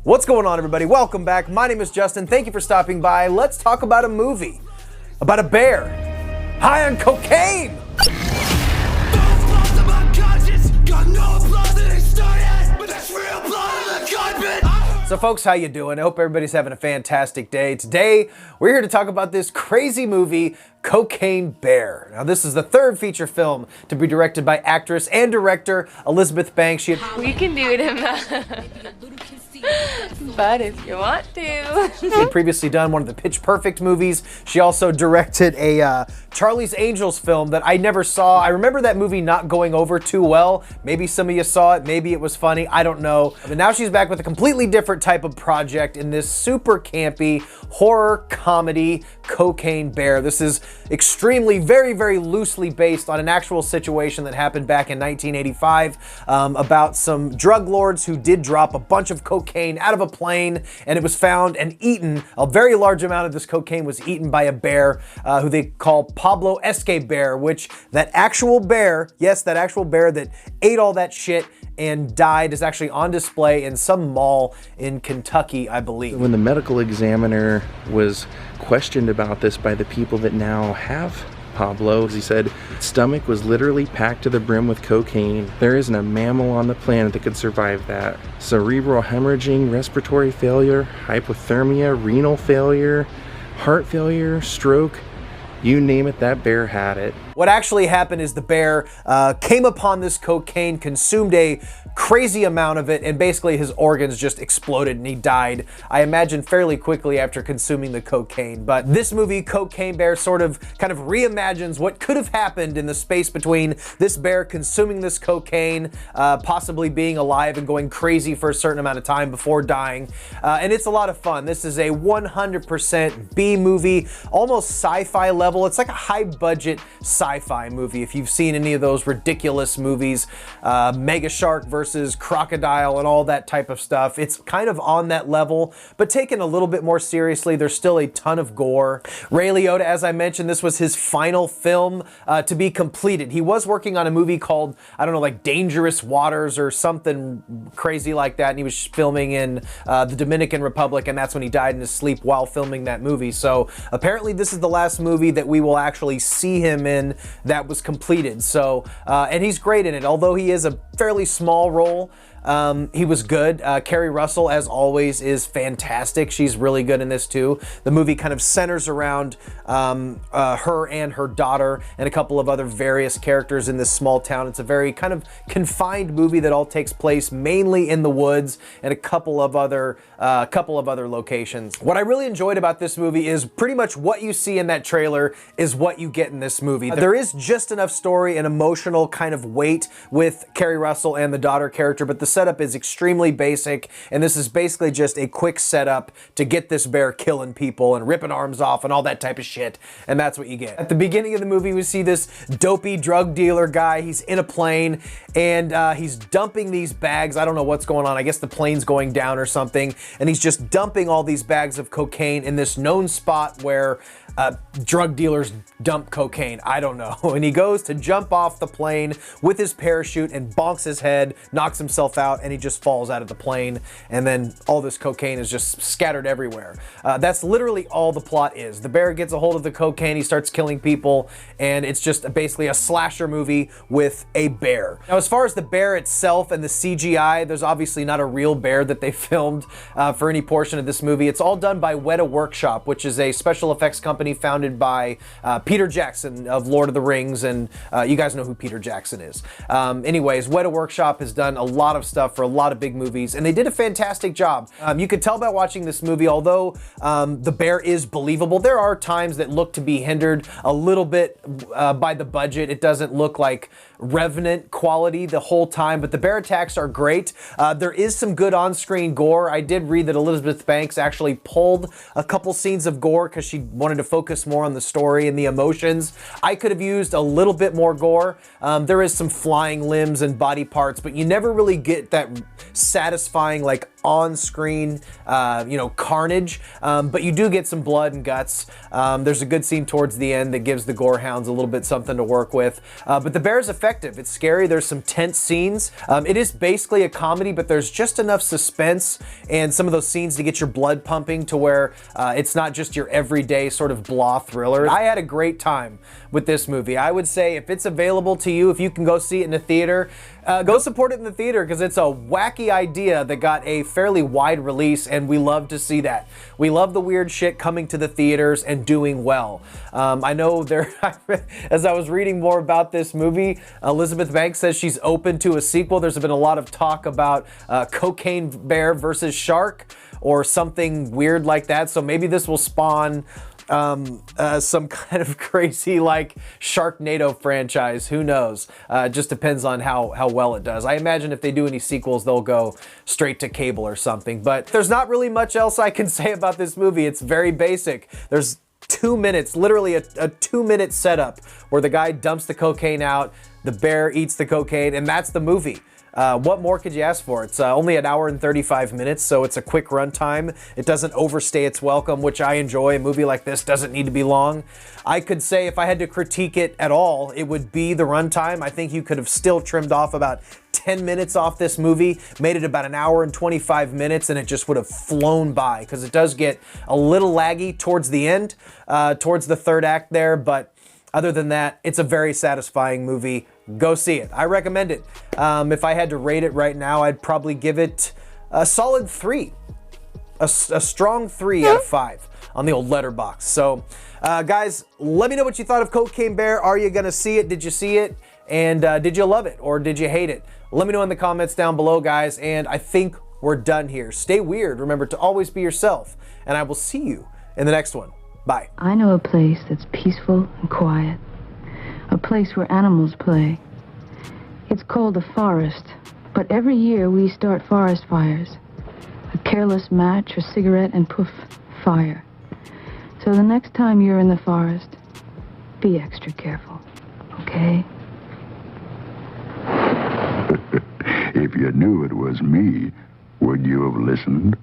What's going on, everybody? Welcome back. My name is Justin. Thank you for stopping by. Let's talk about a movie about a bear high on cocaine. So folks, how you doing? I hope everybody's having a fantastic day. Today, we're here to talk about this crazy movie, Cocaine Bear. Now, this is the third feature film to be directed by actress and director Elizabeth Banks. We can do it in the... but if you want to. She had previously done one of the Pitch Perfect movies. She also directed a Charlie's Angels film that I never saw. I remember that movie not going over too well. Maybe some of you saw it. Maybe it was funny. I don't know. But now she's back with a completely different type of project in this super campy horror comedy, Cocaine Bear. This is extremely, very, very loosely based on an actual situation that happened back in 1985 about some drug lords who did drop a bunch of cocaine out of a plane, and it was found and eaten. A very large amount of this cocaine was eaten by a bear who they call Pablo Escobar, which that actual bear, yes, that actual bear that ate all that shit and died, is actually on display in some mall in Kentucky, I believe. When the medical examiner was questioned about this by the people that now have Pablo, he said stomach was literally packed to the brim with cocaine. There isn't a mammal on the planet that could survive that. Cerebral hemorrhaging, respiratory failure, hypothermia, renal failure, heart failure, stroke, you name it, that bear had it. What actually happened is the bear came upon this cocaine, consumed a crazy amount of it, and basically his organs just exploded and he died, I imagine, fairly quickly after consuming the cocaine. But this movie, Cocaine Bear, kind of reimagines what could have happened in the space between this bear consuming this cocaine, possibly being alive and going crazy for a certain amount of time before dying. And it's a lot of fun. This is a 100% B movie, almost sci-fi level. It's like a high-budget sci-fi movie. If you've seen any of those ridiculous movies, Mega Shark versus Crocodile and all that type of stuff, it's kind of on that level, but taken a little bit more seriously. There's still a ton of gore. Ray Liotta, as I mentioned, this was his final film to be completed. He was working on a movie called, I don't know, like Dangerous Waters or something crazy like that, and he was filming in the Dominican Republic, and that's when he died in his sleep while filming that movie. So apparently this is the last movie that we will actually see him in that was completed. So, and he's great in it, although he is a fairly small role. He was good. Kerry Russell, as always, is fantastic. She's really good in this too. The movie kind of centers around her and her daughter and a couple of other various characters in this small town. It's a very kind of confined movie that all takes place mainly in the woods and a couple of other locations. What I really enjoyed about this movie is pretty much what you see in that trailer is what you get in this movie. There is just enough story and emotional kind of weight with Kerry Russell and the daughter character, but the setup is extremely basic, and this is basically just a quick setup to get this bear killing people and ripping arms off and all that type of shit, and that's what you get. At the beginning of the movie, we see this dopey drug dealer guy. He's in a plane, and he's dumping these bags. I don't know what's going on. I guess the plane's going down or something, and he's just dumping all these bags of cocaine in this known spot where drug dealers dump cocaine. I don't know. And he goes to jump off the plane with his parachute and bonks his head, knocks himself out, and he just falls out of the plane. And then all this cocaine is just scattered everywhere. That's literally all the plot is. The bear gets a hold of the cocaine, he starts killing people, and it's just basically a slasher movie with a bear. Now, as far as the bear itself and the CGI, there's obviously not a real bear that they filmed for any portion of this movie. It's all done by Weta Workshop, which is a special effects company founded by Peter Jackson of Lord of the Rings, and you guys know who Peter Jackson is. Anyways, Weta Workshop has done a lot of stuff for a lot of big movies, and they did a fantastic job. You could tell by watching this movie, although the bear is believable, there are times that look to be hindered a little bit by the budget. It doesn't look like Revenant quality the whole time, but the bear attacks are great. There is some good on-screen gore. I did read that Elizabeth Banks actually pulled a couple scenes of gore because she wanted to focus more on the story and the emotions. I could have used a little bit more gore. There is some flying limbs and body parts, but you never really get that satisfying, like, on-screen, carnage, but you do get some blood and guts. There's a good scene towards the end that gives the gorehounds a little bit something to work with. But the bear is effective. It's scary. There's some tense scenes. It is basically a comedy, but there's just enough suspense and some of those scenes to get your blood pumping to where it's not just your everyday sort of blah thriller. I had a great time with this movie. I would say if it's available to you, if you can go see it in a theater, go support it in the theater, because it's a wacky idea that got a fairly wide release, and we love to see that. We love the weird shit coming to the theaters and doing well. I know as I was reading more about this movie, Elizabeth Banks says she's open to a sequel. There's been a lot of talk about Cocaine Bear versus Shark or something weird like that. So maybe this will spawn some kind of crazy like Sharknado franchise. Who knows? It just depends on how well it does. I imagine if they do any sequels, they'll go straight to cable or something. But there's not really much else I can say about this movie. It's very basic. There's 2 minutes, literally a 2-minute setup where the guy dumps the cocaine out, the bear eats the cocaine, and that's the movie. What more could you ask for? It's only an hour and 35 minutes, so it's a quick runtime. It doesn't overstay its welcome, which I enjoy. A movie like this doesn't need to be long. I could say if I had to critique it at all, it would be the runtime. I think you could have still trimmed off about 10 minutes off this movie, made it about an hour and 25 minutes, and it just would have flown by, because it does get a little laggy towards the end, towards the third act there, but other than that, it's a very satisfying movie. Go see it. I recommend it. If I had to rate it right now, I'd probably give it a solid 3. A strong 3 out of 5 on the old letterbox. So, guys, let me know what you thought of Cocaine Bear. Are you going to see it? Did you see it? And did you love it or did you hate it? Let me know in the comments down below, guys. And I think we're done here. Stay weird. Remember to always be yourself. And I will see you in the next one. Bye. I know a place that's peaceful and quiet. A place where animals play. It's called the forest, but every year we start forest fires. A careless match or cigarette and poof, fire. So the next time you're in the forest, be extra careful, okay? If you knew it was me, would you have listened?